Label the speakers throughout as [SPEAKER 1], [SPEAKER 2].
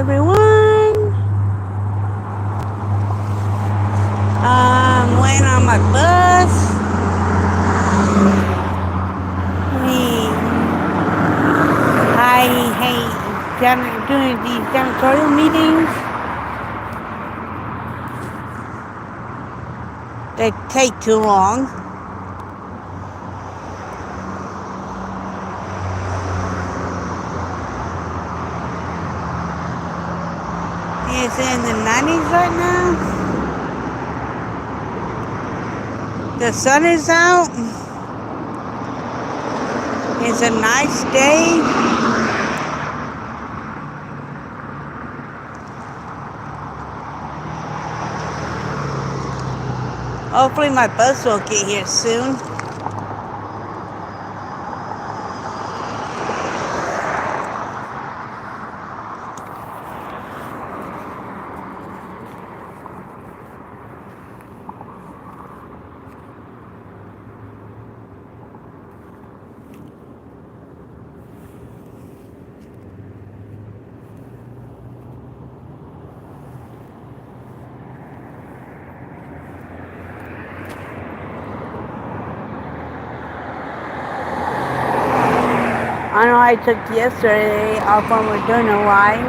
[SPEAKER 1] everyone. I'm waiting on my bus. Doing these janitorial meetings. They take too long. It's in the 90s right now. The sun is out. It's a nice day. Hopefully my bus will get here soon. I know I took yesterday off when we're doing a live.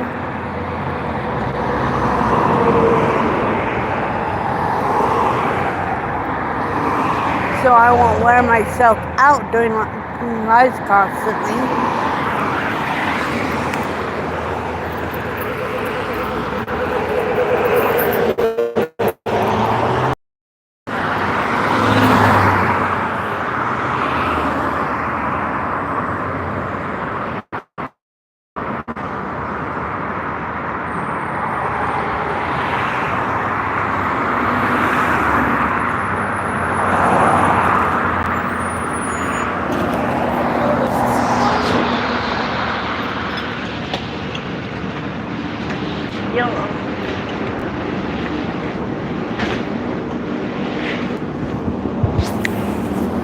[SPEAKER 1] So I won't wear myself out doing lives constantly.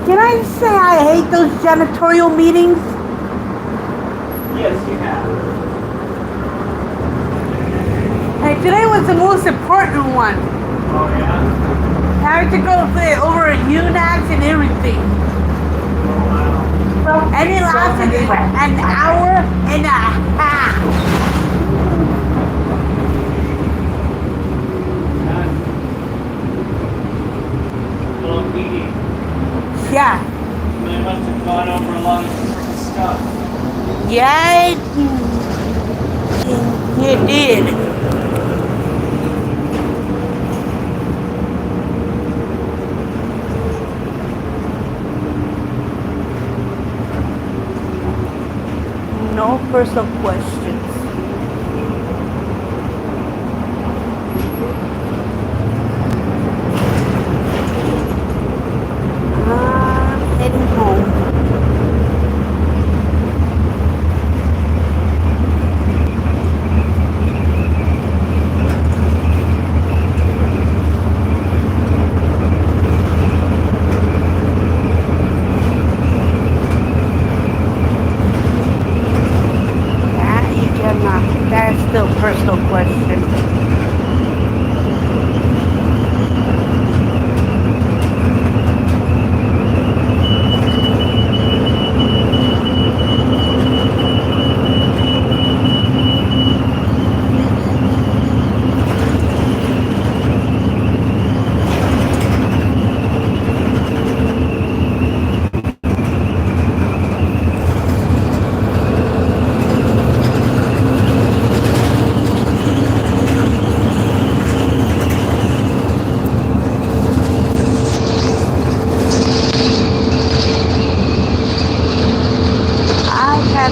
[SPEAKER 1] Can I say I hate those janitorial meetings?
[SPEAKER 2] Yes, you have.
[SPEAKER 1] Hey, today was the most important one.
[SPEAKER 2] Oh, yeah?
[SPEAKER 1] I had to go over UNACs and everything.
[SPEAKER 2] Oh, wow.
[SPEAKER 1] And it lasted an hour and a half.
[SPEAKER 2] Long meeting.
[SPEAKER 1] Yeah.
[SPEAKER 2] They must have gone over a lot of stuff.
[SPEAKER 1] Yeah, it did. No personal questions. I'm heading home. That's still a personal question.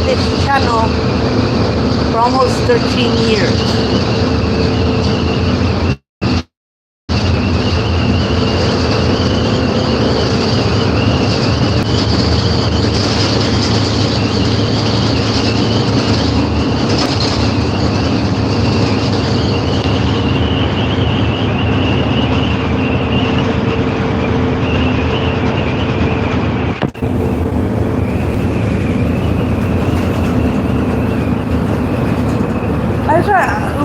[SPEAKER 1] This channel for almost 13 years.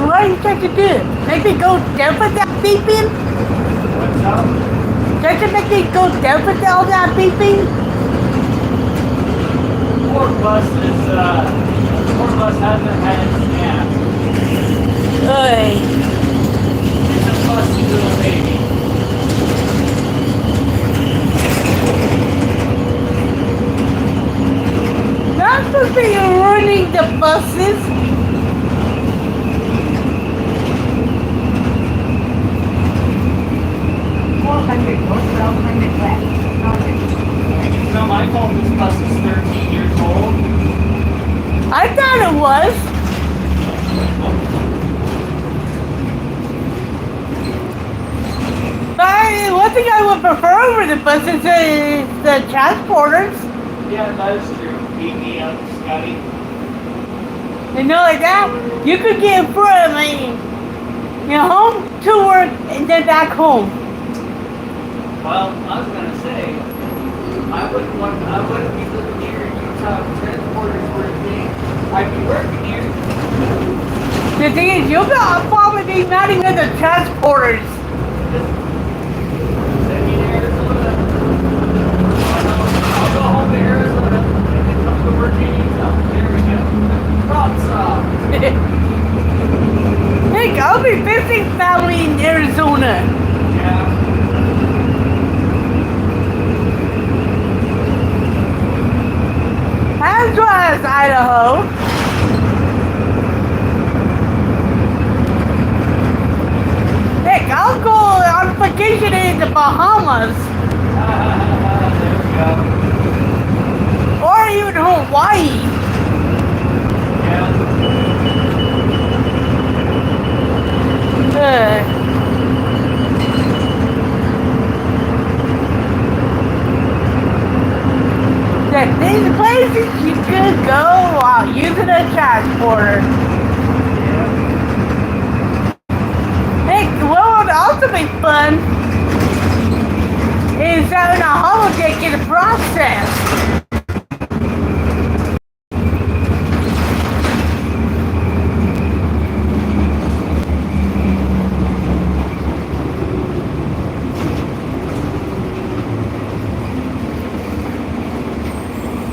[SPEAKER 1] What are you trying to do? Make me go deaf with that beeping?
[SPEAKER 2] What's up?
[SPEAKER 1] Trying to make me go deaf with all that beeping?
[SPEAKER 2] Poor bus hasn't had its nap.
[SPEAKER 1] Oy.
[SPEAKER 2] It's a fussy little baby.
[SPEAKER 1] Not supposed to be ruining the buses.
[SPEAKER 3] 400 north, 1200 west.
[SPEAKER 2] It's not my fault this bus is 13 years old.
[SPEAKER 1] I thought it was. One thing I would prefer over the buses is the transporters.
[SPEAKER 2] Yeah, that is true. Beat me up, Scotty.
[SPEAKER 1] You know, like that, you could get from home to work and then back home.
[SPEAKER 2] Well, I was gonna say, I wouldn't be living here in Utah if transporters were a thing. I'd be working here.
[SPEAKER 1] The thing is, you'll probably be mad at the transporters.
[SPEAKER 2] Send me to Arizona. I'll go home to Arizona and then come to Virginia. There we go. Problem solved.
[SPEAKER 1] Heck, I'll be visiting family in Arizona.
[SPEAKER 2] Yeah.
[SPEAKER 1] As well as Idaho. Heck, I'll go on vacation in the Bahamas.
[SPEAKER 2] There we go.
[SPEAKER 1] Or even Hawaii.
[SPEAKER 2] Yeah. These places you could go while using a transporter. Heck, what would also be fun is having a holodeck in the process.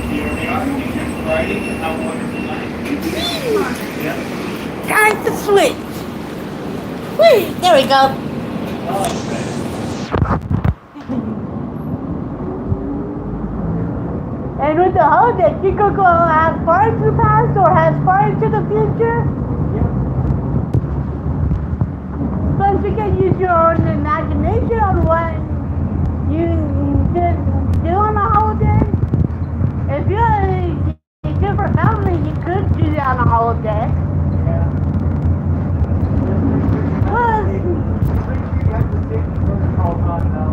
[SPEAKER 2] Here we are. It's Friday. How wonderful night. Yeah.
[SPEAKER 1] Time to switch. Whee, there we go.
[SPEAKER 2] Oh, okay.
[SPEAKER 1] And with the holodeck, you could go as far into the past or as far into the future.
[SPEAKER 2] Yeah.
[SPEAKER 1] Plus, you can use your own imagination on what you can do on a holodeck. If you're a different family, you could do that on a holodeck.
[SPEAKER 2] Yeah.
[SPEAKER 1] Plus,
[SPEAKER 2] Make sure you have the safety protocols on now.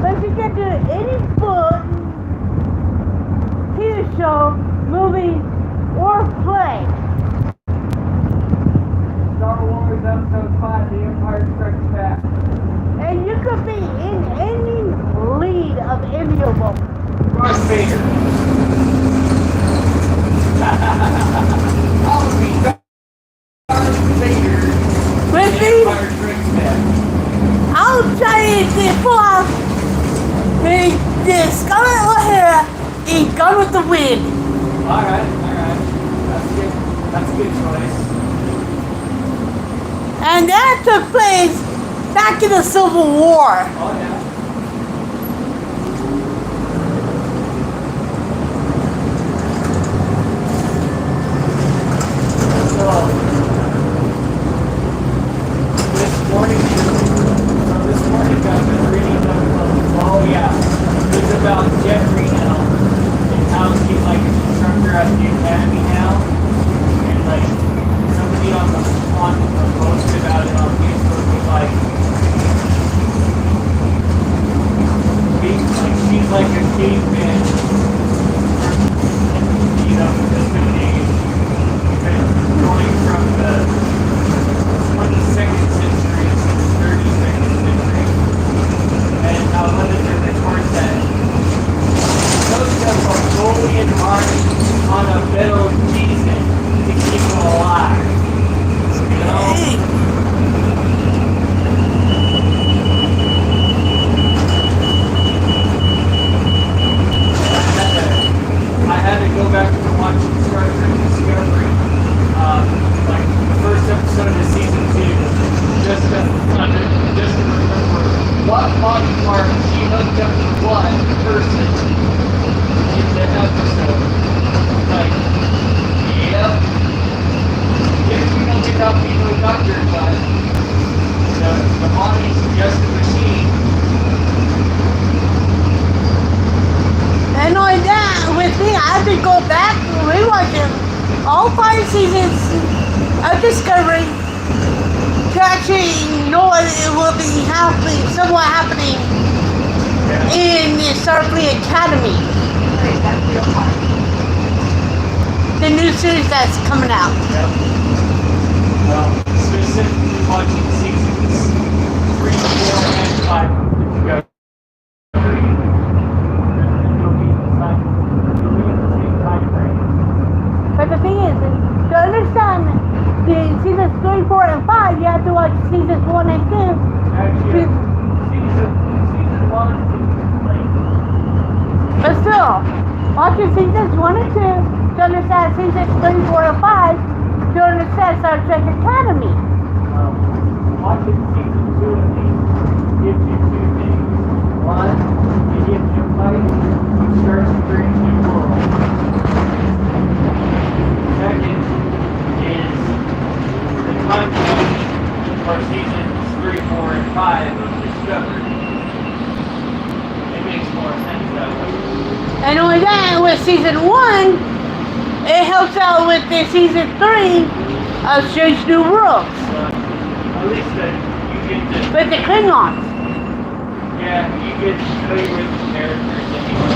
[SPEAKER 1] but you can do any book, TV show, movie, or play.
[SPEAKER 2] Star Wars Episode 5, The Empire Strikes Back.
[SPEAKER 1] And you could be in any lead of any of them.
[SPEAKER 2] Darth Vader. I'll be Darth Vader.
[SPEAKER 1] With
[SPEAKER 2] The
[SPEAKER 1] me,
[SPEAKER 2] Empire Strikes Back.
[SPEAKER 1] I'll try to pull off the Scarlet O'Hara in Gone with the Wind.
[SPEAKER 2] Alright. That's a good choice.
[SPEAKER 1] And that took place back in the Civil War.
[SPEAKER 2] Oh, yeah. So, this morning I've been reading oh yeah, it's about Jet Reno and how he's like an instructor at the academy now, and like somebody on the posted about it on Facebook was like,
[SPEAKER 1] Discovery to actually know what will be happening, somewhat happening in the Starfleet Academy. The new series that's coming out.
[SPEAKER 2] Yep. Specifically watching seasons 3, 4, and 5 of the Discovery. You'll be in the same time frame.
[SPEAKER 1] But the thing is, to understand the seasons 3, 4, and 5, you have to watch seasons 1 and 2.
[SPEAKER 2] Actually, season 1 is late.
[SPEAKER 1] But still, watching seasons 1 and 2 to understand seasons 3, 4, and 5 to understand Star Trek Academy.
[SPEAKER 2] Watching season 2 of these gives you two things. One, it gives you light, you start to create new world. Second is the continuity for seasons 3, 4, and 5 of Discovery. It makes more sense that way.
[SPEAKER 1] And only that, with season 1, it helps out with the season 3 of Strange New Worlds.
[SPEAKER 2] At least you get to...
[SPEAKER 1] With the Klingons.
[SPEAKER 2] Yeah, you get to play with the characters anyway.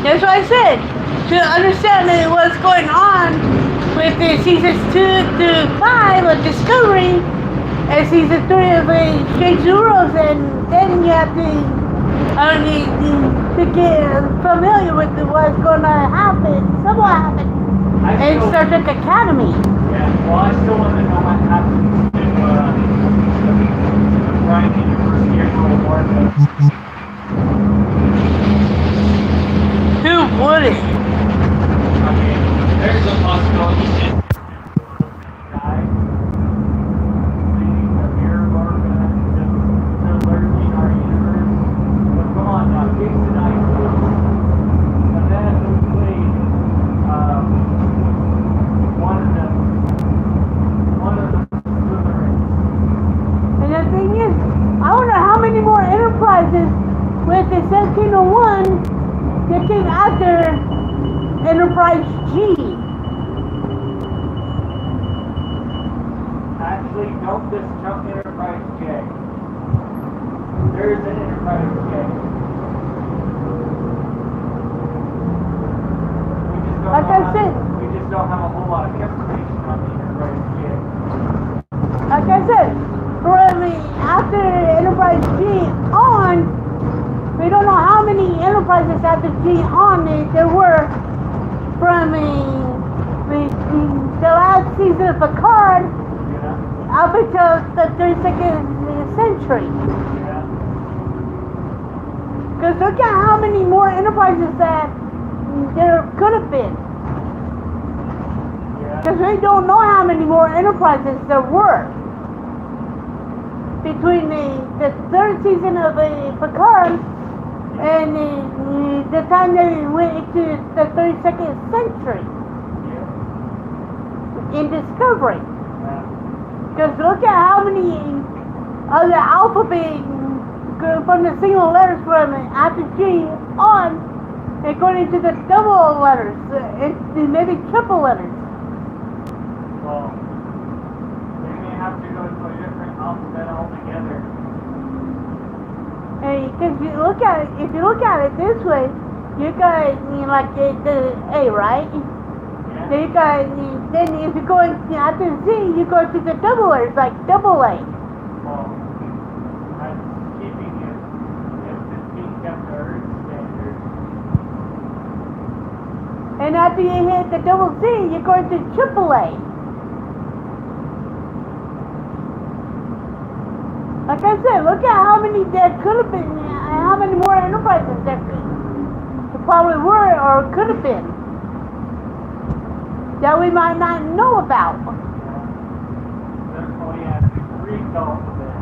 [SPEAKER 1] That's what I said. To understand what's going on with the seasons 2 to 5 of Discovery and season 3 of Strange New Worlds, and then you have to get familiar with what's going to happen, somewhat happen in Star Trek Academy.
[SPEAKER 2] Yeah, well, I still want to know what happens to the Prime University of World War II.
[SPEAKER 1] Who wouldn't?
[SPEAKER 2] I mean, there's a possibility that die, leaving the mirror work to lurking our universe. But come on now, Jason Isaac, the man who played one of the Slytherins.
[SPEAKER 1] And the thing is, I wonder how many more enterprises with the 1701 that came after Enterprise G.
[SPEAKER 2] Actually, don't discount Enterprise J. There is an Enterprise J. We just don't have a whole lot of information on the Enterprise J.
[SPEAKER 1] Like I said, from after Enterprise G on, we don't know how many enterprises after G on there were from the last season of Picard up until the 32nd century.
[SPEAKER 2] Yeah.
[SPEAKER 1] Because look at how many more enterprises that there could have been. Because we don't know how many more enterprises there were. Between the third season of Picard and the time they went into the 32nd century in Discovery. Because look at how many of the alphabet from the single letters from after G on and going into the double letters and maybe triple letters.
[SPEAKER 2] Well, they may have to go to a different alphabet altogether.
[SPEAKER 1] Because if you look at it this way, you got like the A, right?
[SPEAKER 2] Yeah.
[SPEAKER 1] Then you got then if you go after Z, you go to the double letters like double A.
[SPEAKER 2] Well, I'm keeping it if it's being kept to Earth standards.
[SPEAKER 1] And after you hit the double Z, you go to triple A. Like I said, look at how many there could have been, how many more enterprises there probably were or could have been that we might not know about.
[SPEAKER 2] Therefore, you have to Greek alphabet.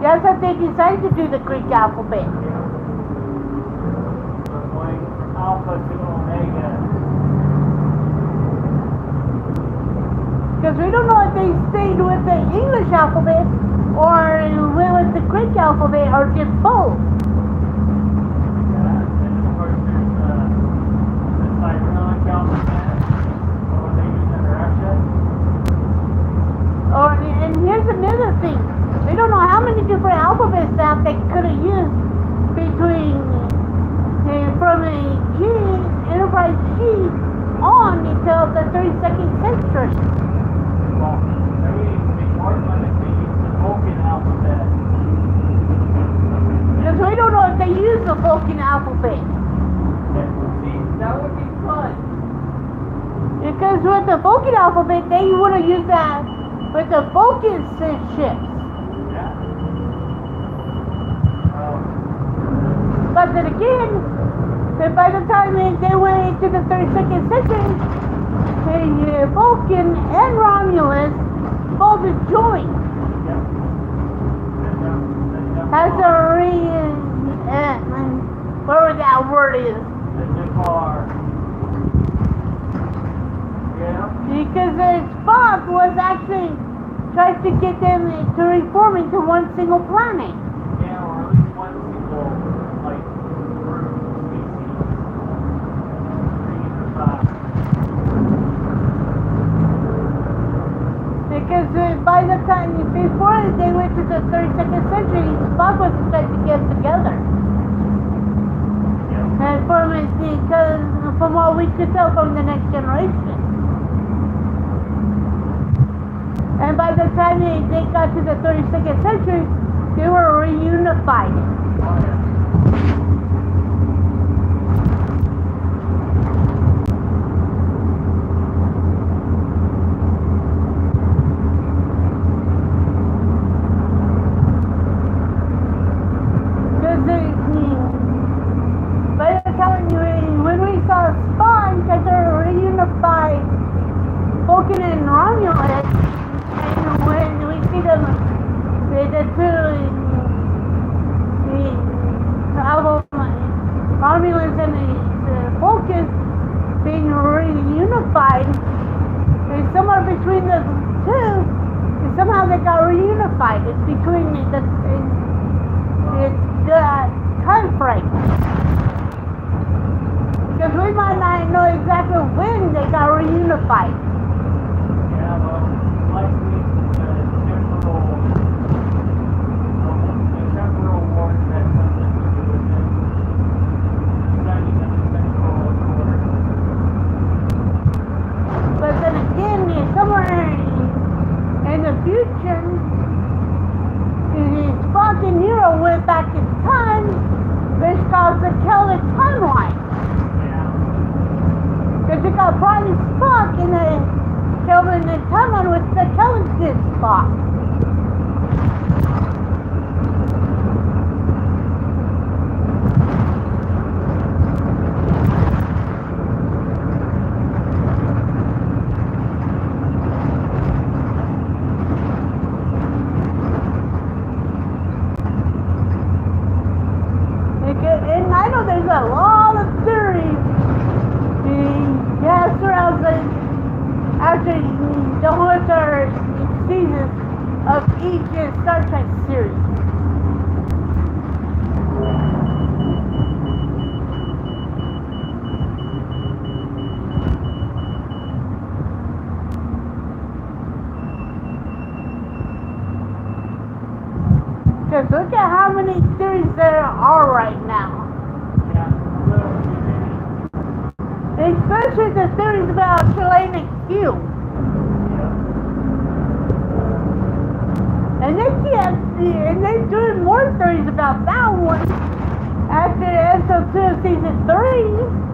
[SPEAKER 1] That's what they decided to do, the Greek alphabet.
[SPEAKER 2] So going from alpha to omega.
[SPEAKER 1] Because we don't know if they stayed with the English alphabet or went with the Greek alphabet or just both.
[SPEAKER 2] Yeah, and of course there's the Cybernomic alphabet.
[SPEAKER 1] Vulcan alphabet.
[SPEAKER 2] See, that would be fun.
[SPEAKER 1] Because with the Vulcan alphabet, they would have used that with the Vulcan ships.
[SPEAKER 2] Yeah.
[SPEAKER 1] But then again, that by the time they went into the 32nd century, the Vulcan and Romulus both joined. As a whatever that word is.
[SPEAKER 2] Yeah.
[SPEAKER 1] Because Spock was actually trying to get them to reform into one single planet.
[SPEAKER 2] Yeah, or at least one single, like, group, species.
[SPEAKER 1] Because by the time, before they went to the 32nd century, Spock was trying to get together.
[SPEAKER 2] Yeah.
[SPEAKER 1] And from what we could tell from the Next Generation. And by the time they got to the 32nd century, they were reunified.
[SPEAKER 2] Oh, yeah.
[SPEAKER 1] By the time when we saw Spawn, because they're reunified Vulcan and Romulus, and when we see them, the two, Romulus and the Vulcan being reunified, and somewhere between the two, and somehow they got reunified. It's between the time frame. Because we might not know exactly when they got reunified.
[SPEAKER 2] Yeah, well, likely the temporal wars that something to do with it. Studying the temporal order.
[SPEAKER 1] But then again, somewhere in the future, Spock and Nero went back in time, which caused the Kelvin timeline.
[SPEAKER 2] Yeah.
[SPEAKER 1] Because you got Prime Spock in the Kelvin timeline with the Kelvin Spock. And I know there's a lot of theories surrounds actually the whole entire season of each Star Trek series. Because look at how many theories there are right now. Especially the theories about Chilean Q. And they're doing more theories about that one after episode 2 of season 3.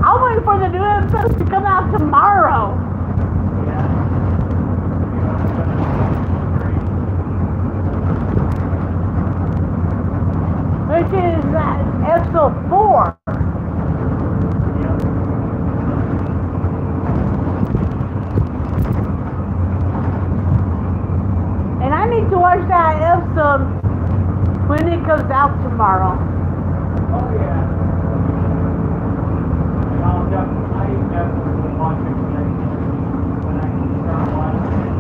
[SPEAKER 1] I'm waiting for the new episodes to come out tomorrow. Which is episode 4. And I need to watch that episode when it comes out tomorrow.
[SPEAKER 2] Oh, yeah. I definitely watch it when I can start watching it.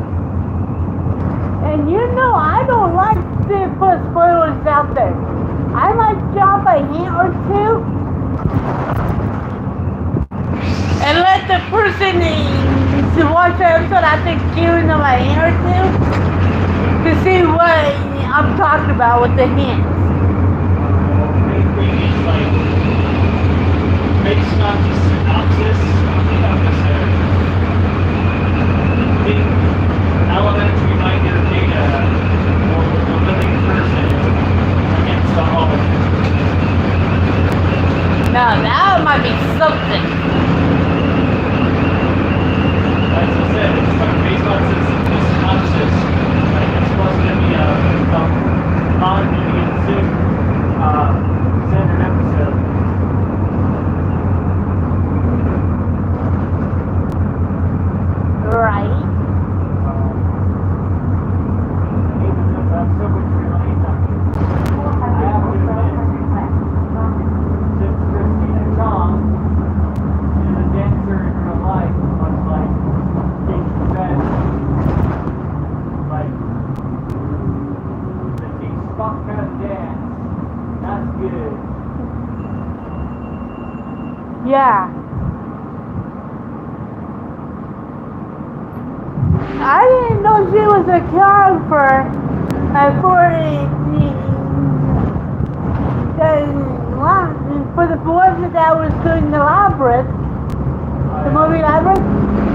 [SPEAKER 1] And you know I don't like to put spoilers out there. I might drop a hint or two and let the person to watch the episode after giving them a hint or two to see what I'm talking about with the hints.
[SPEAKER 2] Main thing is like based on the synopsis of the episode, the elementary minor data or the living person against the hologram.
[SPEAKER 1] Now that might be something.
[SPEAKER 2] As I said, it's based on the synopsis. Like it's supposed to be a non-Indian centered episode.
[SPEAKER 1] Right. Yeah. I didn't know she was a character for the boys that was doing the Labyrinth, the movie Labyrinth.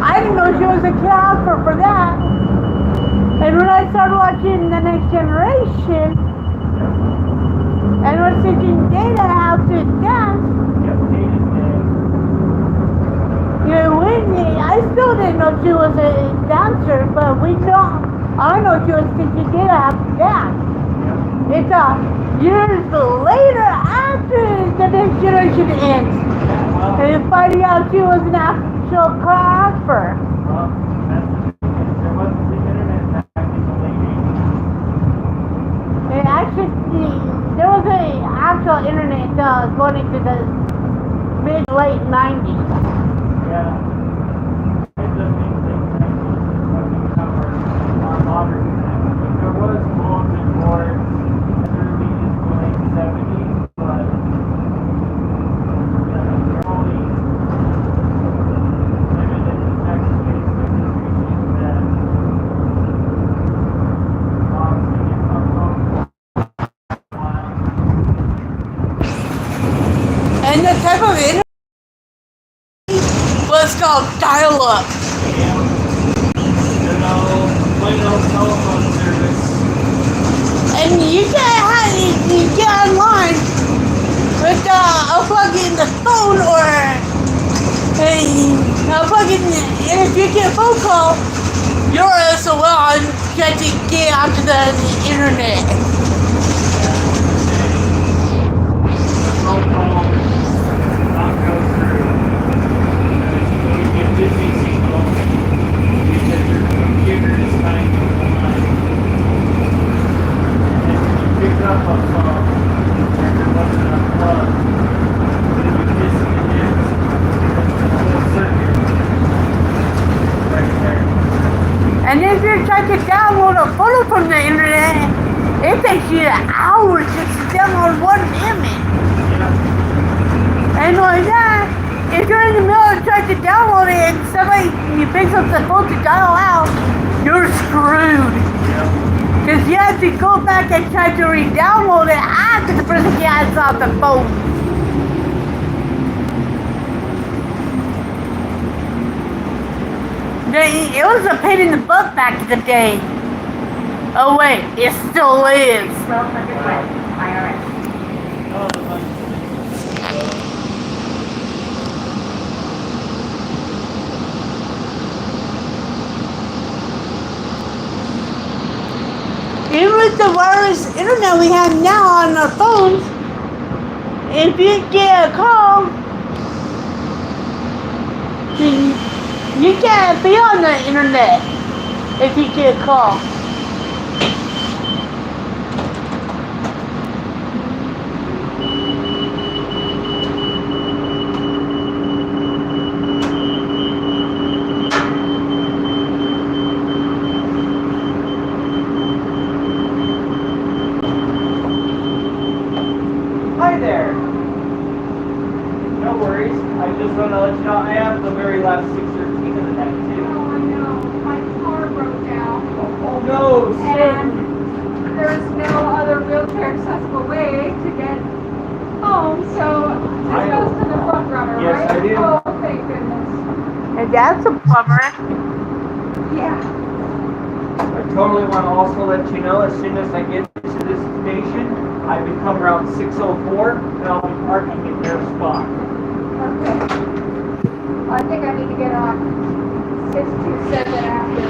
[SPEAKER 1] I didn't know she was a character for that. And when I started watching The Next Generation, and was teaching Data how to dance, I still didn't know she was a dancer, but I know she was teaching Data how to dance. It's years later after The Next Generation ends, and finding out she was an actual choreographer.
[SPEAKER 2] There wasn't the internet back in the late 80s.
[SPEAKER 1] And actually, there was an actual internet going into the mid-late 90s.
[SPEAKER 2] Yeah. It's the main thing that we cover our modern times. There was bulletin boards in the late 70s, but they're only limited to text-based communication that obviously gets on
[SPEAKER 1] And the type of internet was called dial-up.
[SPEAKER 2] Plain old telephone service.
[SPEAKER 1] And you get online with unplugging the phone or unplugging, and if you get a phone call, you're SOL and trying to get onto the internet.
[SPEAKER 2] Phone call not go through. You get busy signal because your computer is trying to online. And when you pick up a phone and it wasn't unplugged, it would disconnect the whole circuit right there.
[SPEAKER 1] And if you're trying to download a photo from the internet, it takes you hours just to download one image. And like that, if you're in the middle of trying to download it and somebody picks up the phone to dial out, you're screwed. Because you have to go back and try to re-download it after the person gets off the phone. It was a pain in the butt back in the day. Oh wait, it still is.
[SPEAKER 3] 1200 West, IRS.
[SPEAKER 2] Oh, the money.
[SPEAKER 1] Even with the wireless internet we have now on our phones, if you get a call, you can't be on the internet if you get a call.
[SPEAKER 2] Hi there. No worries. I just want to let you know I have the very last 613 of the night too.
[SPEAKER 3] Oh, I know. My car broke down.
[SPEAKER 2] Oh no!
[SPEAKER 3] And
[SPEAKER 1] that's a bummer.
[SPEAKER 3] Yeah.
[SPEAKER 2] I totally want to also let you know, as soon as I get to this station, I become around 6:04, and I'll be parking in their spot.
[SPEAKER 3] Okay. I think I need to get on 627 after.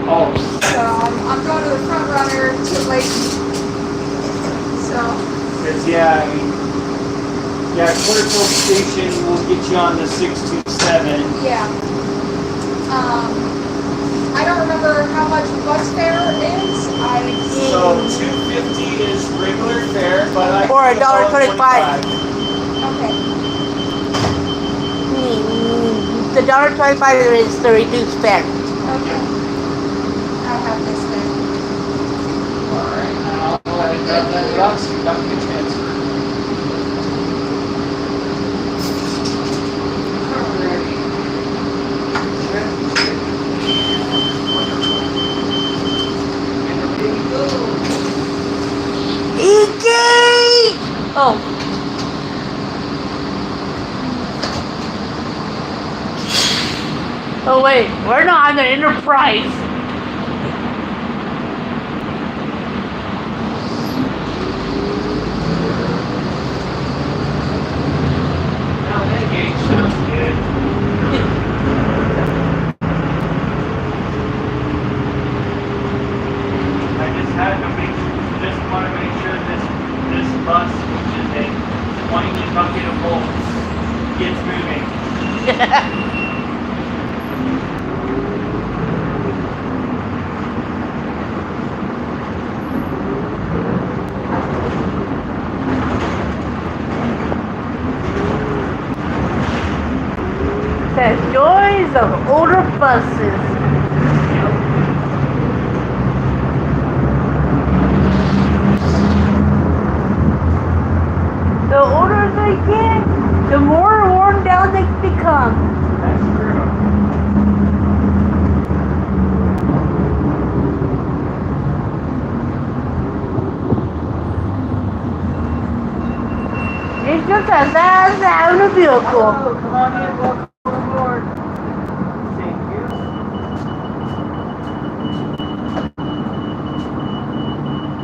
[SPEAKER 2] Oh,
[SPEAKER 3] So I'm going to the front runner to Lake. So.
[SPEAKER 2] because yeah, I mean, yeah, Clearfield Station will get you on the 627.
[SPEAKER 3] Yeah. I don't remember how much bus fare is.
[SPEAKER 2] So 250 is regular fare, but I
[SPEAKER 1] Or
[SPEAKER 2] can call it
[SPEAKER 1] $1.25.
[SPEAKER 2] 25.
[SPEAKER 3] Okay.
[SPEAKER 1] The $1.25 is the reduced fare.
[SPEAKER 3] Okay. I have this thing.
[SPEAKER 2] Alright, I'll go ahead and grab that box and dump the transfer.
[SPEAKER 1] E.T. Oh. Oh wait, we're not on the Enterprise.
[SPEAKER 2] Now that gauge sounds good. I just want to make sure this bus, which is a whiny bucket of bolts, gets moving.
[SPEAKER 1] The joys of older buses. The older they get, the more worn down they become.
[SPEAKER 2] That's true.
[SPEAKER 1] It's just as bad as having a vehicle.
[SPEAKER 2] Hello, come on in, welcome aboard. Thank you.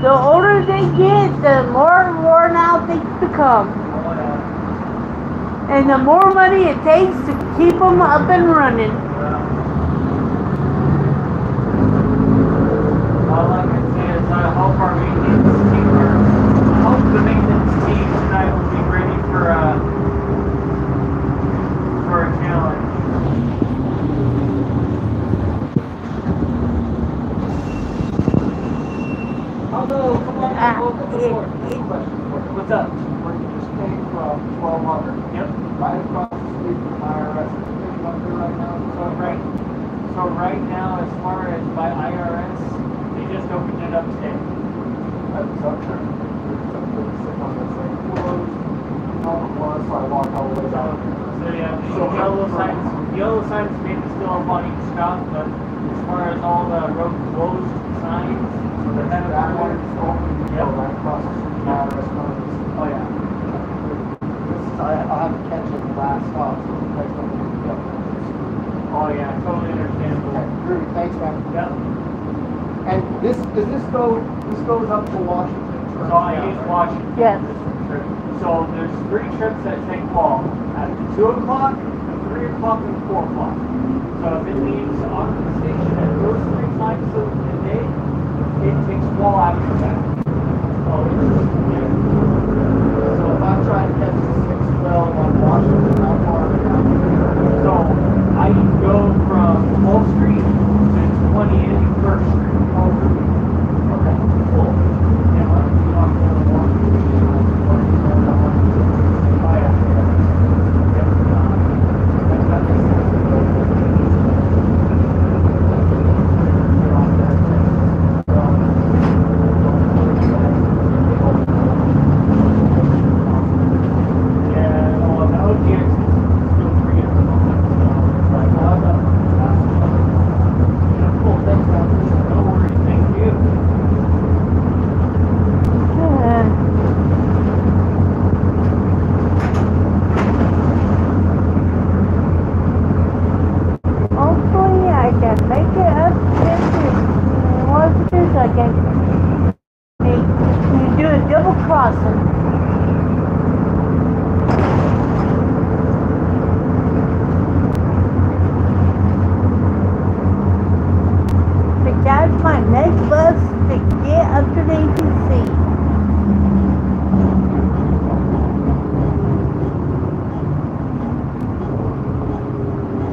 [SPEAKER 1] The older they get, the more worn out they become. And the more money it takes to keep them up and running.
[SPEAKER 2] All I can say is I hope our maintenance team, I hope the maintenance team tonight will be ready for a challenge. Hello, come on in, welcome aboard. What's up?
[SPEAKER 4] Where you just came from 1200.
[SPEAKER 2] Yep.
[SPEAKER 4] Right across the street from IRS. Anything up there right now?
[SPEAKER 2] So right now, as far as by IRS, they just opened it up today.
[SPEAKER 4] That's up there. It's up there, sitting on the same floor. So I walked all the way down.
[SPEAKER 2] So yeah, the yellow signs maybe still up on each stop, but as far as all the road closed signs,
[SPEAKER 4] So there's that one is open. You go right across the street from IRS.
[SPEAKER 2] oh yeah.
[SPEAKER 4] I'll have to catch it the last stop. So the next one will be up there.
[SPEAKER 2] Oh yeah, totally understandable.
[SPEAKER 4] Okay, Groovy, thanks, man.
[SPEAKER 2] Yep.
[SPEAKER 4] And this goes up to Washington.
[SPEAKER 2] So I use Washington.
[SPEAKER 1] Yes.
[SPEAKER 2] Trip. So there's 3 trips that take fall at 2 o'clock, 3 o'clock, and 4 o'clock. So if it leaves on the station at those 3 times of the day, it takes fall after that. Oh, yeah.
[SPEAKER 4] So if I'm trying to catch the 612 on Washington, how far are we out?
[SPEAKER 2] So I go from Wall Street to 21st Street.
[SPEAKER 4] Oh, really? Okay, cool.
[SPEAKER 2] Yeah. Oh, yeah.
[SPEAKER 1] like you do a double crossing. To catch my next bus to get up to the ATC.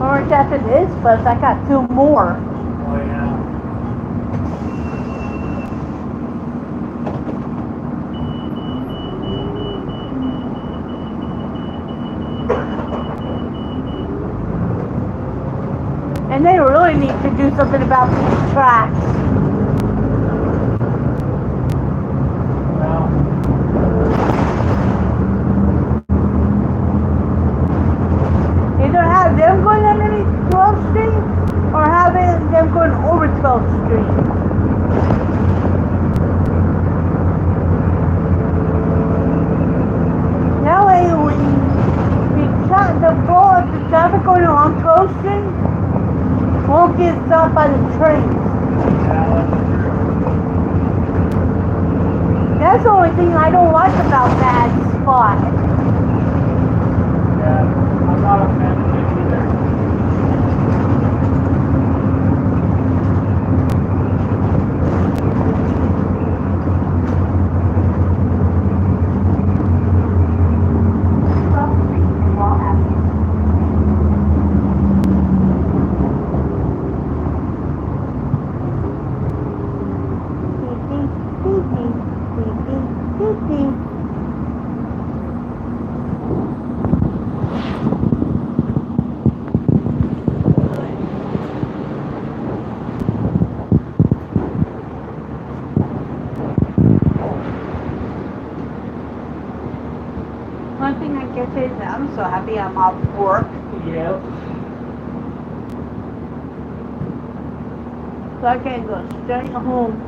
[SPEAKER 1] Or after this bus, I got 2 more.
[SPEAKER 2] Oh, yeah.
[SPEAKER 1] And they really need to do something about these tracks.
[SPEAKER 2] Well,
[SPEAKER 1] Either have them going underneath 12th Street or have them going over 12th Street. That way, the flow of the traffic going along 12th Street won't get stopped by the trains. That's the only thing I don't like about that spot.
[SPEAKER 2] yeah, I'm not a fan of it either.
[SPEAKER 1] One thing I guess is I'm so happy I'm off work.
[SPEAKER 2] Yep.
[SPEAKER 1] So I can go straight home.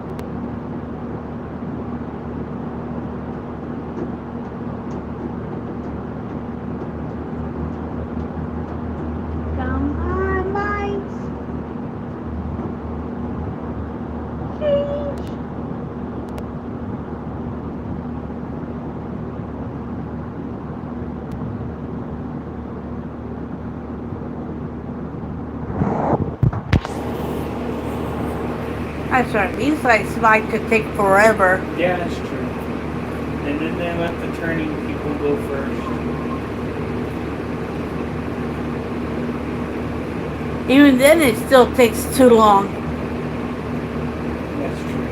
[SPEAKER 1] Come on, lights. Change. I swear, these lights like to take forever.
[SPEAKER 2] Yeah, that's true. And then they let the turning people go first.
[SPEAKER 1] Even then, it still takes too long.
[SPEAKER 2] That's true.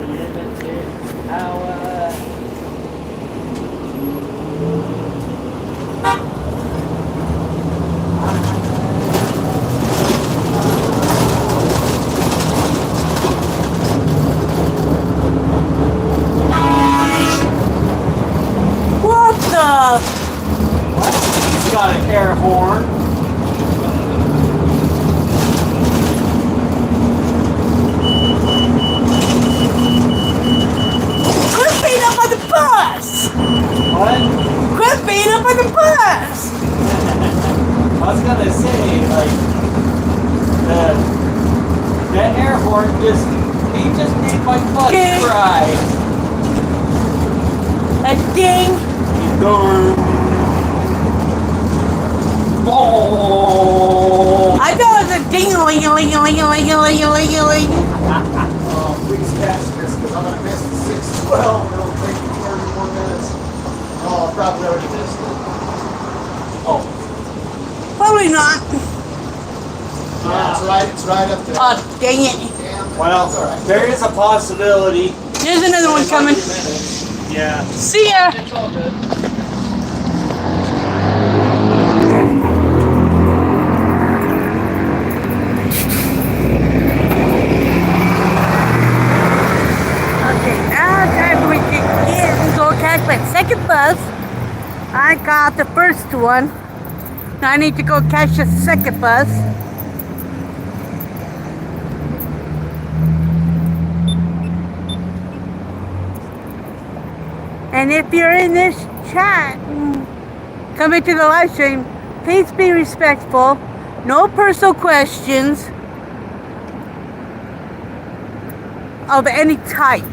[SPEAKER 2] Limited hour.
[SPEAKER 1] What the?
[SPEAKER 2] He's got an air horn.
[SPEAKER 1] Quit beating up on the bus!
[SPEAKER 2] What?
[SPEAKER 1] Quit beating up on the bus!
[SPEAKER 2] I was gonna say, like, that air horn just made my butt
[SPEAKER 1] Okay.
[SPEAKER 2] cry.
[SPEAKER 1] A ding!
[SPEAKER 2] He's going. Oh!
[SPEAKER 1] I thought it was a ding-a-ling-a-ling-a-ling-a-ling-a-ling-a-ling.
[SPEAKER 4] Oh, please catch this, because I'm gonna miss the 612. It'll take me 30 more minutes. Oh, I probably already missed it.
[SPEAKER 2] Oh.
[SPEAKER 1] Probably not.
[SPEAKER 4] Yeah, it's right up there.
[SPEAKER 1] Oh, dang it.
[SPEAKER 4] Damn,
[SPEAKER 2] Well,
[SPEAKER 4] that's all right.
[SPEAKER 2] there is a possibility.
[SPEAKER 1] There's another one coming.
[SPEAKER 2] Yeah.
[SPEAKER 1] See ya!
[SPEAKER 2] It's all good.
[SPEAKER 1] Okay, now time we can get and go catch my second bus. I got the first one. Now I need to go catch the second bus. And if you're in this chat, come into the live stream, please be respectful. No personal questions of any type.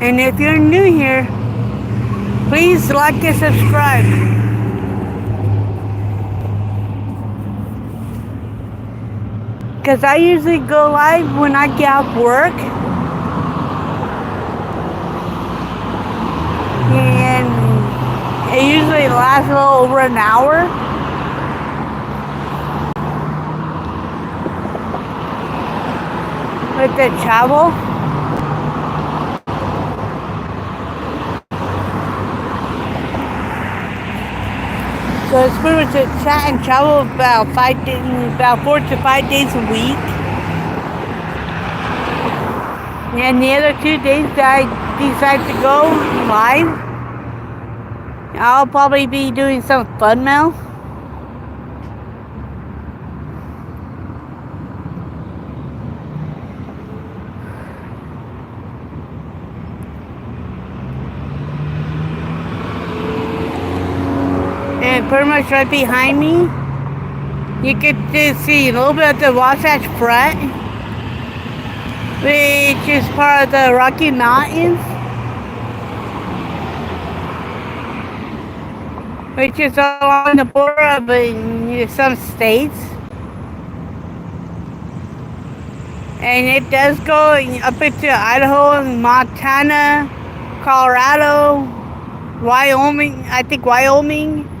[SPEAKER 1] And if you're new here, please like and subscribe. Because I usually go live when I get off work. And it usually lasts a little over an hour. With the travel. So it's pretty much a chat and travel about 4 to 5 days a week. And the other 2 days that I decide to go live, I'll probably be doing some fun mail. And pretty much right behind me, you get to see a little bit of the Wasatch Front, which is part of the Rocky Mountains, which is along the border of some states. And it does go up into Idaho, Montana, Colorado, Wyoming, I think Wyoming.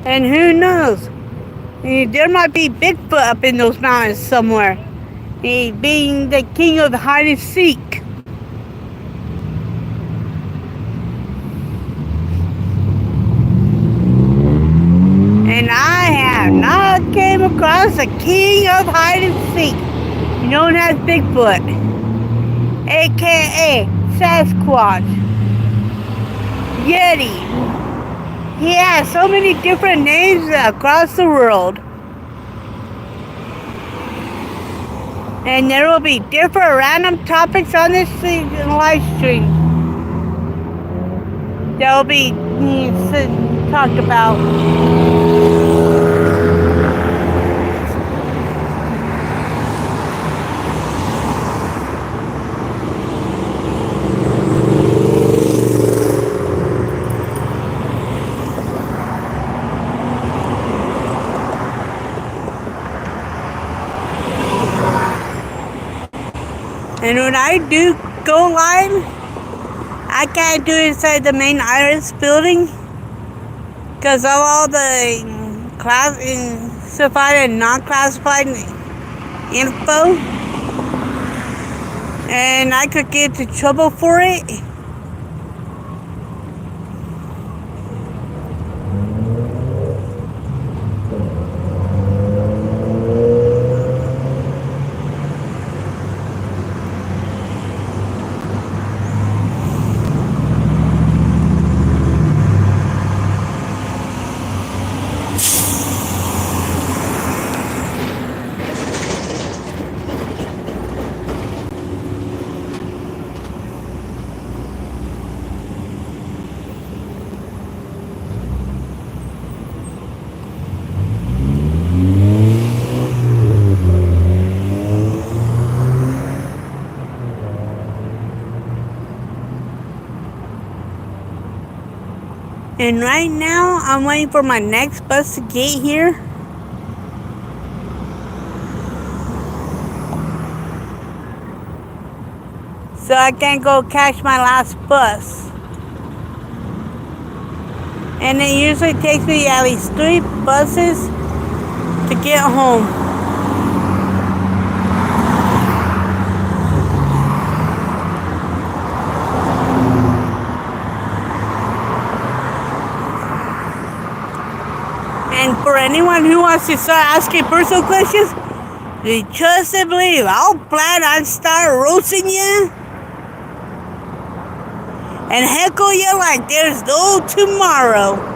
[SPEAKER 1] And who knows? There might be Bigfoot up in those mountains somewhere. Being the king of hide and seek. And I have not came across a king of hide and seek known as Bigfoot, aka Sasquatch, Yeti. He has so many different names across the world. And there will be different random topics on this live stream that will be talked about. And when I do go live, I can't do it inside the main Iris building because of all the classified and non-classified info, and I could get into trouble for it. And right now, I'm waiting for my next bus to get here. So I can go catch my last bus. And it usually takes me at least 3 buses to get home. And for anyone who wants to start asking personal questions, you trust and believe. I'll plan on start roasting you and heckle you like there's no tomorrow.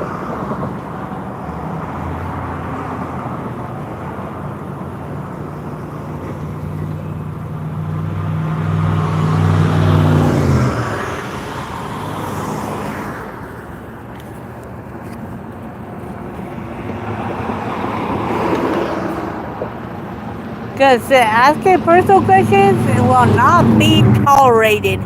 [SPEAKER 1] Because asking personal questions will not be tolerated.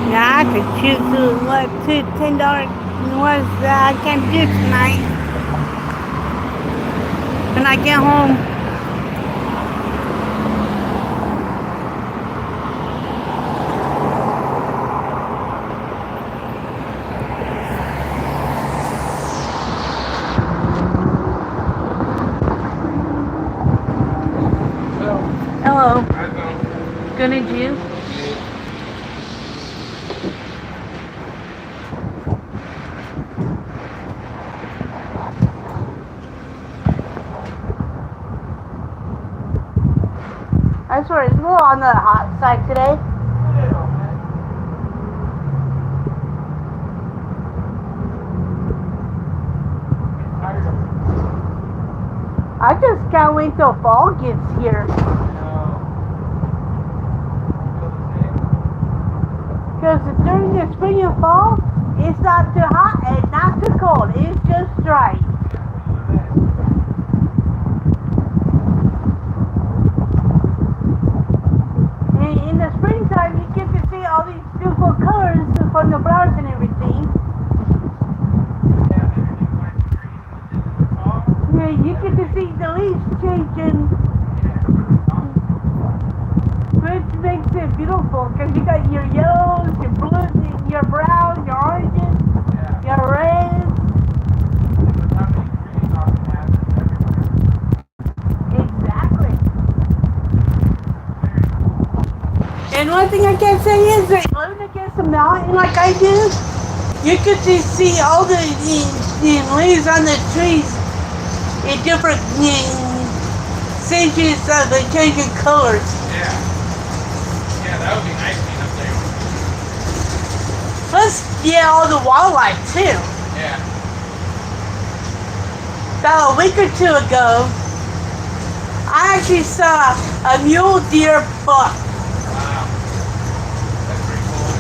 [SPEAKER 1] Now I could choose what $10 was that I can do tonight when I get home. Hello. Good and you? I swear, it's more little on the hot side today. I just can't wait till fall gets here. Because during the spring and fall, it's not too hot and not too cold. It's just right. In the springtime, you get to see all these beautiful colors from the flowers and everything. Yeah, you get to see the leaves changing, which makes it beautiful because you got your yellows, your blues, your browns, your oranges, your reds. Exactly. And one thing I can say is that living against a mountain like I do, you get to see all the leaves on the trees in different stages of the changing colors.
[SPEAKER 2] Yeah. Yeah, that would be nice being up there.
[SPEAKER 1] Plus, yeah, all the wildlife too.
[SPEAKER 2] Yeah.
[SPEAKER 1] About a week or two ago, I actually saw a mule deer buck.
[SPEAKER 2] Wow. That's pretty cool.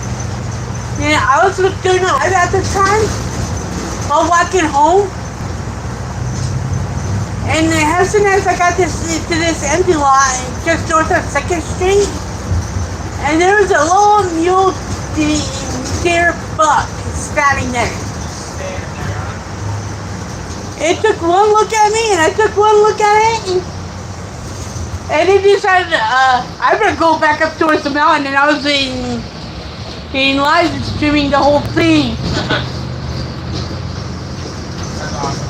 [SPEAKER 1] Yeah, I was doing it at the time while walking home. And as soon as I got to this empty lot just north of 2nd Street, and there was a little mule deer buck standing there. It took one look at me, and I took one look at it, and it decided I better go back up towards the mountain, and I was in live streaming the whole thing.
[SPEAKER 2] That's awesome.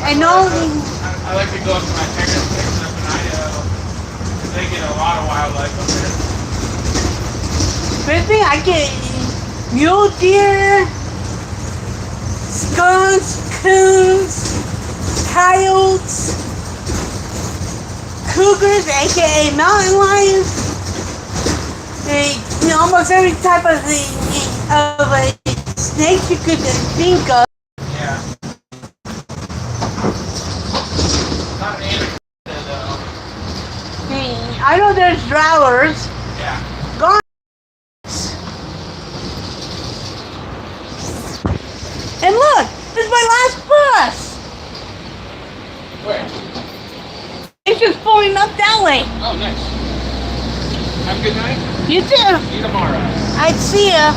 [SPEAKER 1] And no,
[SPEAKER 2] I like to go up to my parents' place up in Idaho because they get a lot of wildlife up there.
[SPEAKER 1] first thing I get mule deer, skunks, coons, coyotes, cougars, aka mountain lions, almost every type of a snake you could think of.
[SPEAKER 2] Yeah. Not an anaconda though.
[SPEAKER 1] I know there's growlers.
[SPEAKER 2] Yeah.
[SPEAKER 1] Gone. And look, this is my last bus.
[SPEAKER 2] Where?
[SPEAKER 1] It's just pulling up that way.
[SPEAKER 2] Oh, nice. Have a good night.
[SPEAKER 1] You too.
[SPEAKER 2] See you tomorrow.
[SPEAKER 1] I'd see ya.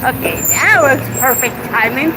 [SPEAKER 1] Okay, that was perfect timing.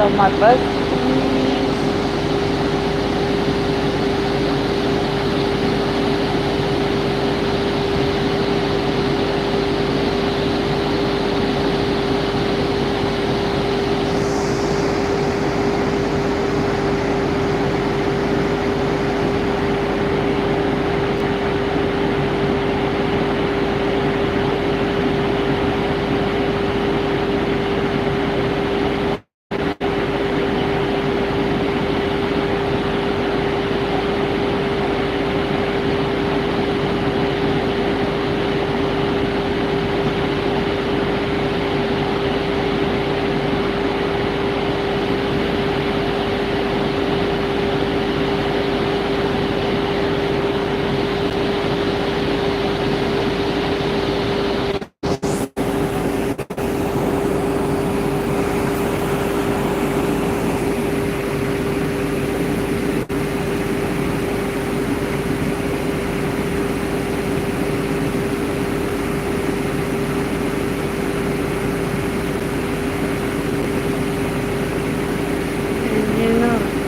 [SPEAKER 1] my bus.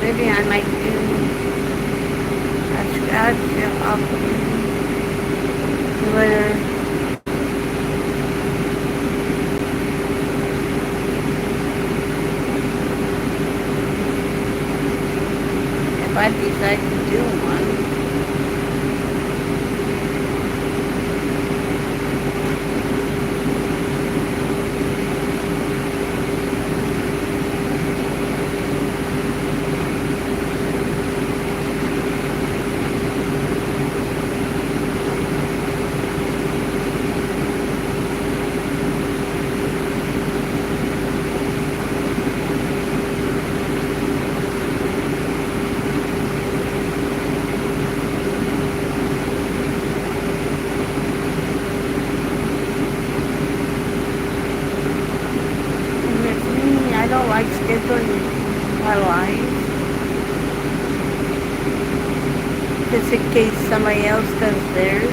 [SPEAKER 1] Maybe I might do a scratch off later. If I decide to do one. I don't like scheduling my life just in case somebody else does theirs.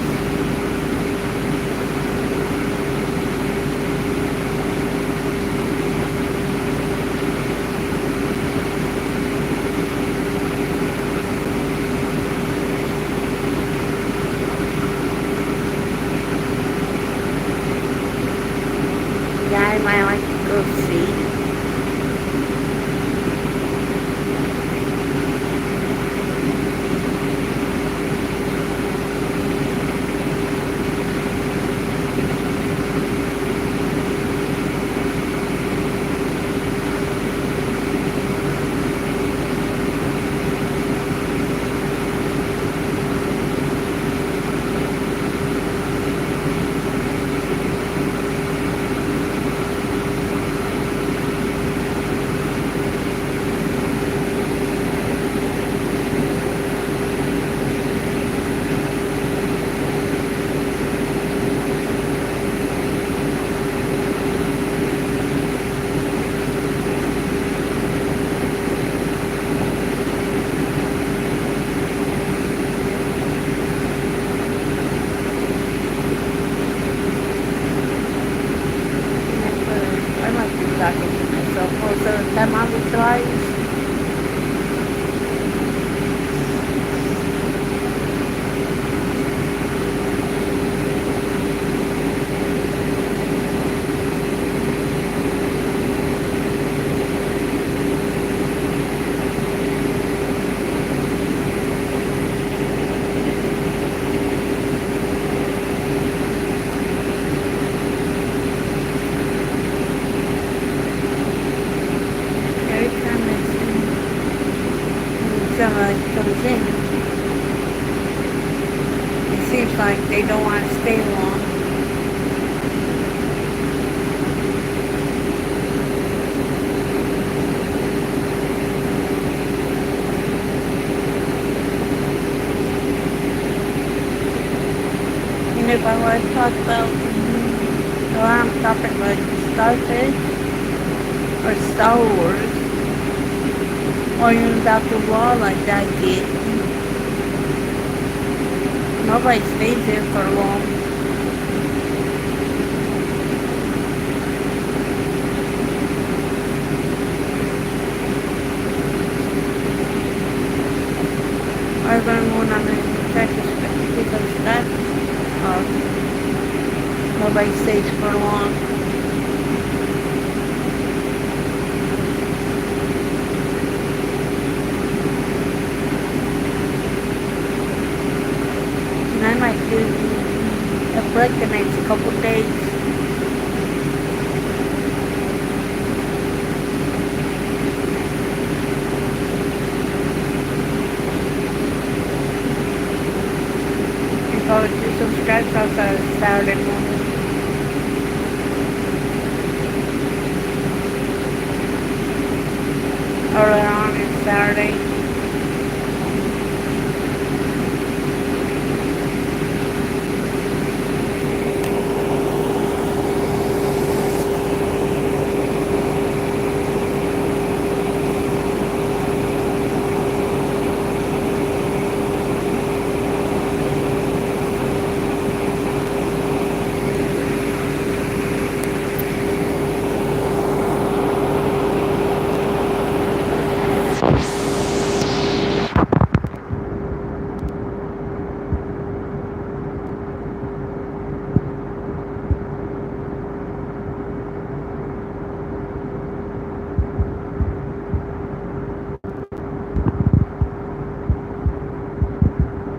[SPEAKER 1] Yeah, I might like to go see. Talking to myself most of the time on the drive. Someone comes in, it seems like they don't want to stay long. And if I want to talk about, so I'm talking about Starfish or Star Wars, or even Dr. Wall like that kid. Nobody stays there for long. for long. And I might do a break the next couple days. And probably do some stripes outside Saturday morning. Early on is Saturday.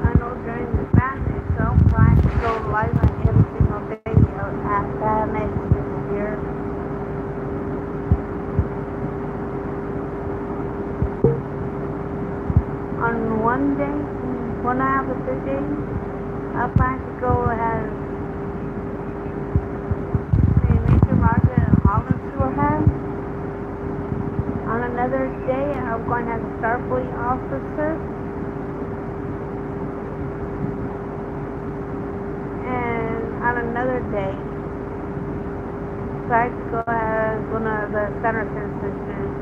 [SPEAKER 1] I know during the family, so I'm trying to go live on every single day at family this year. On one day, one out of the days, I plan to go have the major market in Holland store have. On another day, I'm going to have a Starfleet officer. And on another day, so I have to go as one of the Sanderson sisters.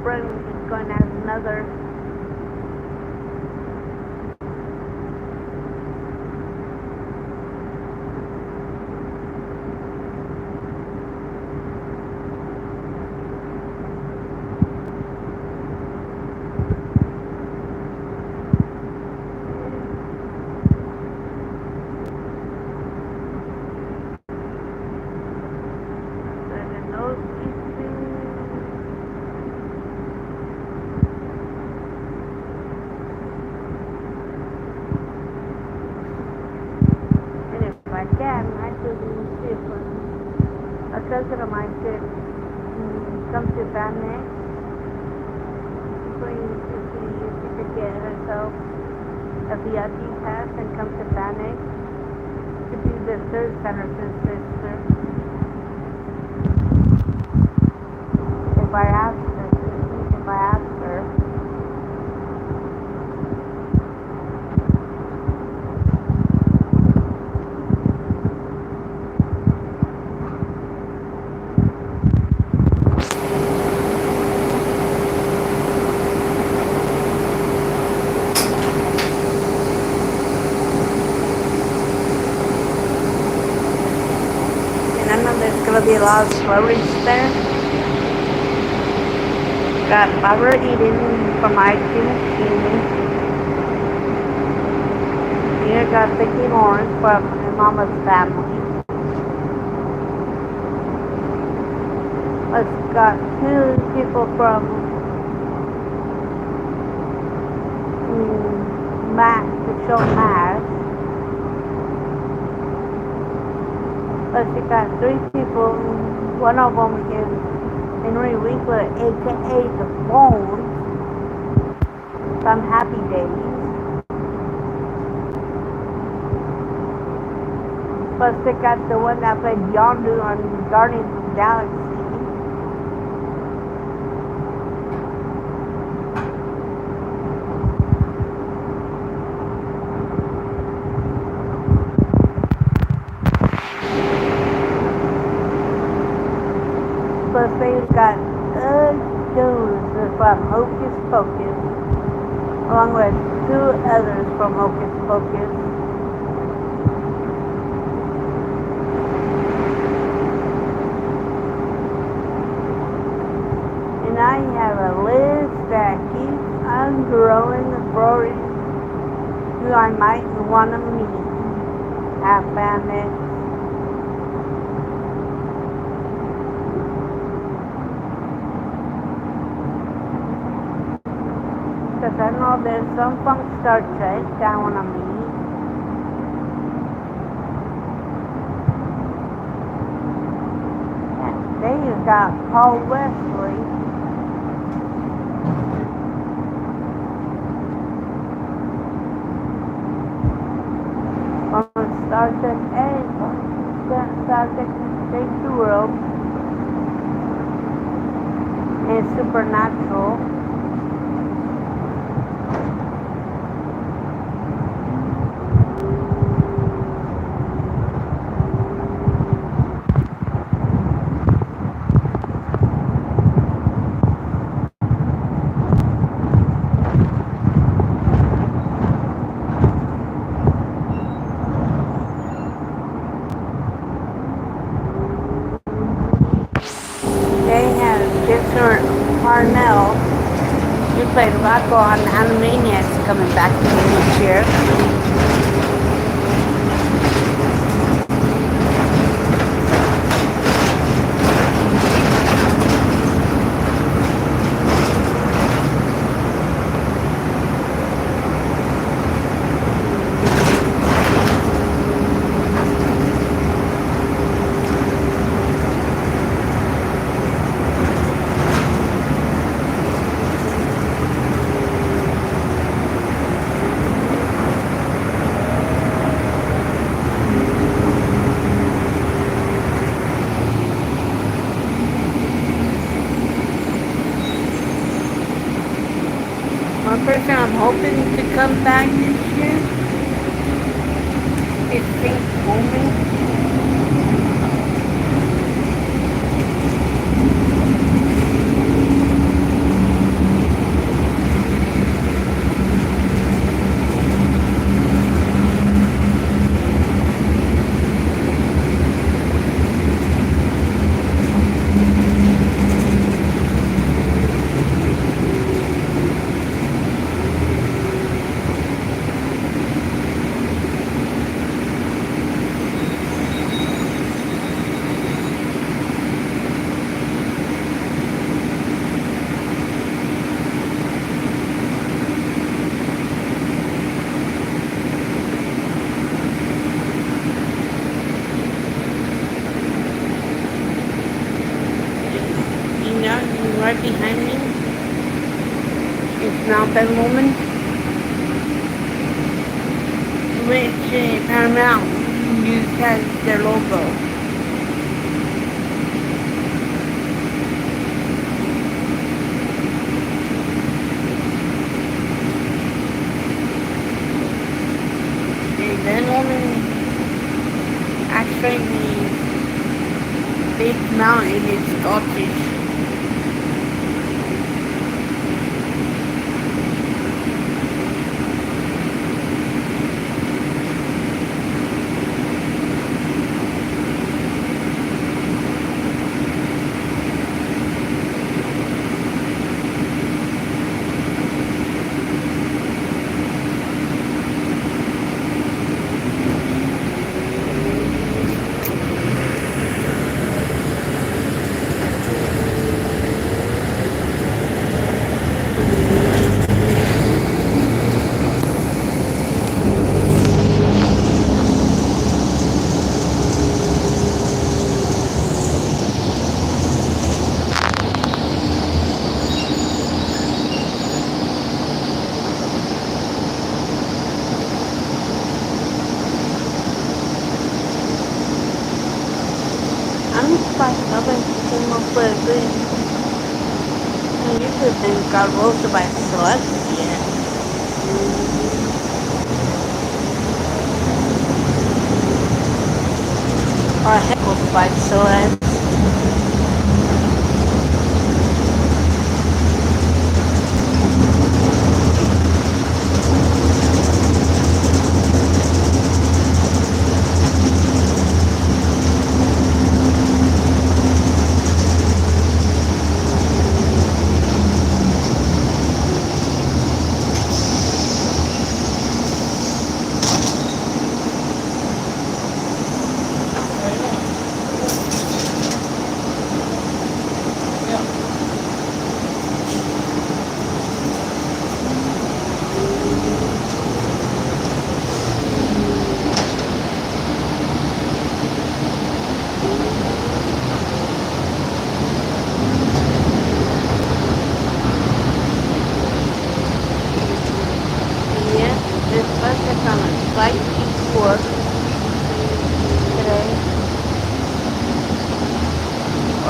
[SPEAKER 1] Brent is going to have another. And those two. And if my dad might do different, a cousin of mine could come to Bannex. She could get herself a VIP pass and come to Bannex to be the third Sanderson sister. If I ask her. And I know there's gonna be a lot of celebrities there. Got Barbara Eden from iTunes TV. Here got Trekkie Lawrence from my Mama's Family. Let's got two people from the show MASH. Let's got three people. One of them is Henry Winkler, aka The Bones, from Happy Days. Plus they got the one that played Yondu on Guardians of the Galaxy. Plus they've got Jones from Hocus Pocus, along with two others from Hocus Pocus. And I have a list that keeps on growing, who I might want to meet. half bandit. Because I know there's some from Star Trek that I want to meet. And then you got Paul Wesley. From Star Trek A, Star Trek Save the World, and Supernatural. They have different Parnell. He played Rocco on Animaniacs coming back next year. One person I'm hoping to come back this year is Pink Woman. Right behind me is Mountain Woman, which Paramount used as their logo. And that woman actually the big mountain is Scottish. I'm surprised nobody came up with a good. You could think got roasted by Celeste yet. Or heckled by Celeste.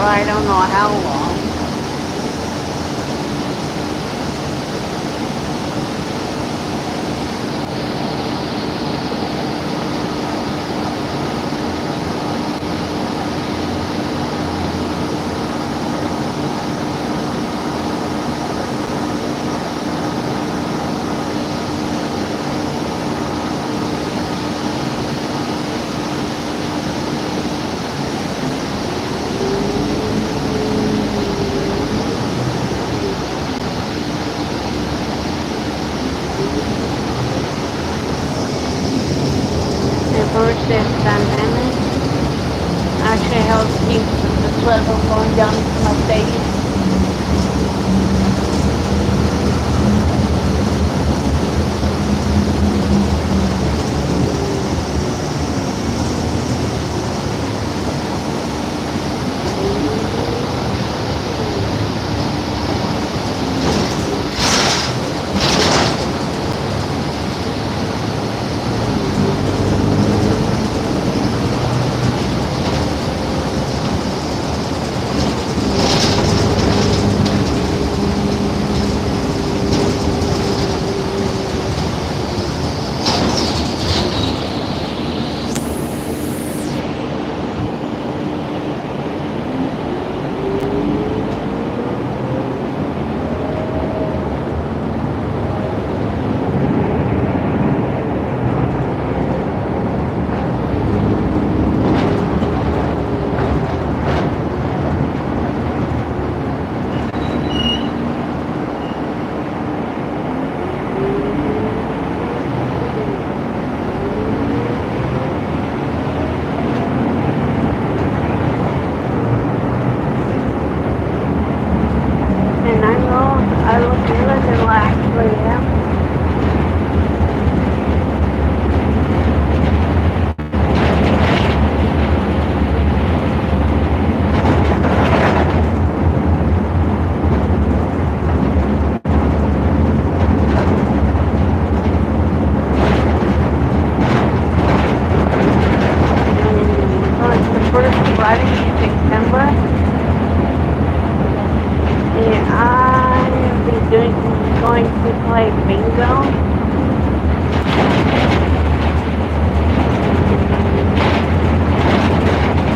[SPEAKER 1] I don't know how long. First this dynamic actually helps keep the sweat from going down to my face. And I know I look really than I actually am. So it's the first Friday in September. And I will be going to play bingo.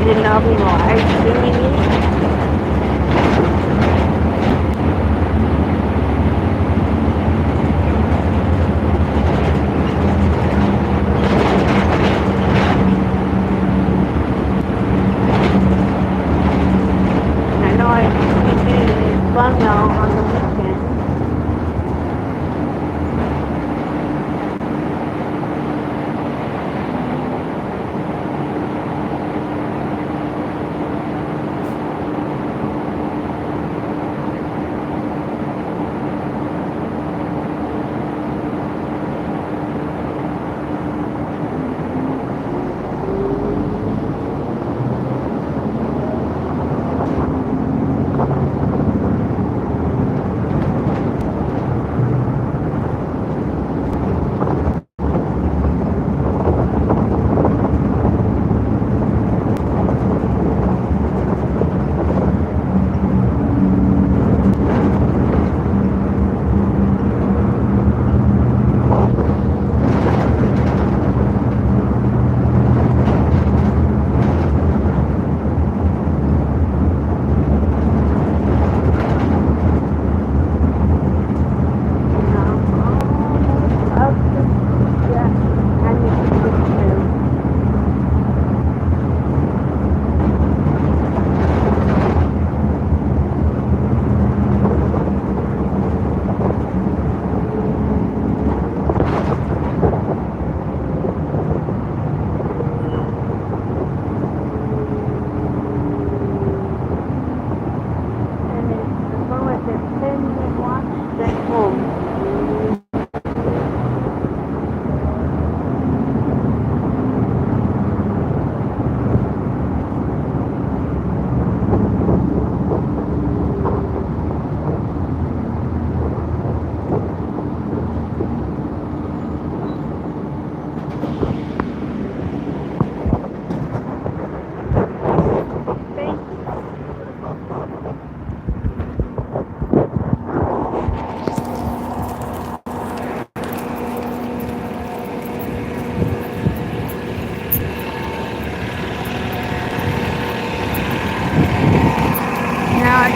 [SPEAKER 1] And I'll be live streaming it. I know it's fun now on the weekend.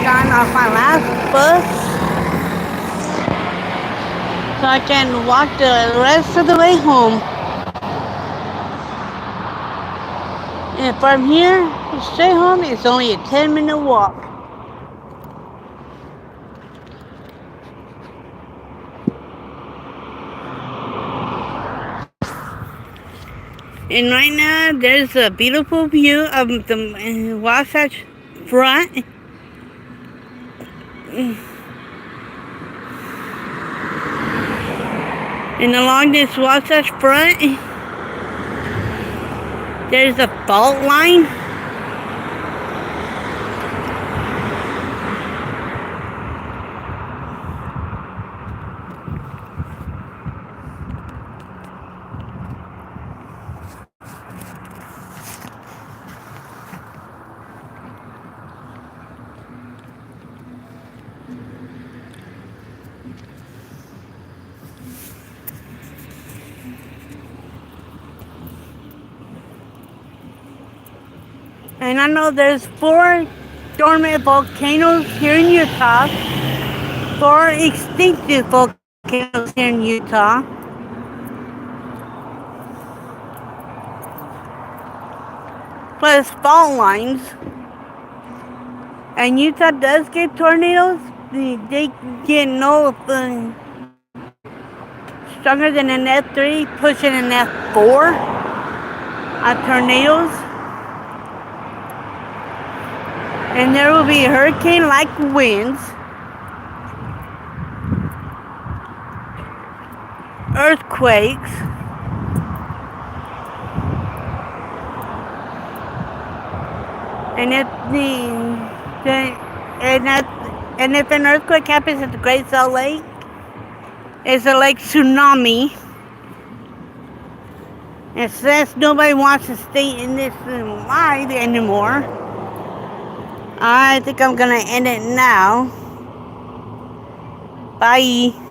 [SPEAKER 1] gotten off my last bus, so I can walk the rest of the way home. And from here, straight home, it's only a 10-minute walk. And right now, there's a beautiful view of the Wasatch Front. And along this Wasatch Front, there's a fault line. And I know there's 4 dormant volcanoes here in Utah, 4 extinctive volcanoes here in Utah. Plus fault lines. And Utah does get tornadoes. They get no stronger than an F3, pushing an F4 tornadoes. And there will be hurricane-like winds, earthquakes, and if an earthquake happens at the Great Salt Lake, it's a lake tsunami. And since nobody wants to stay in this ride anymore, I think I'm gonna end it now. Bye.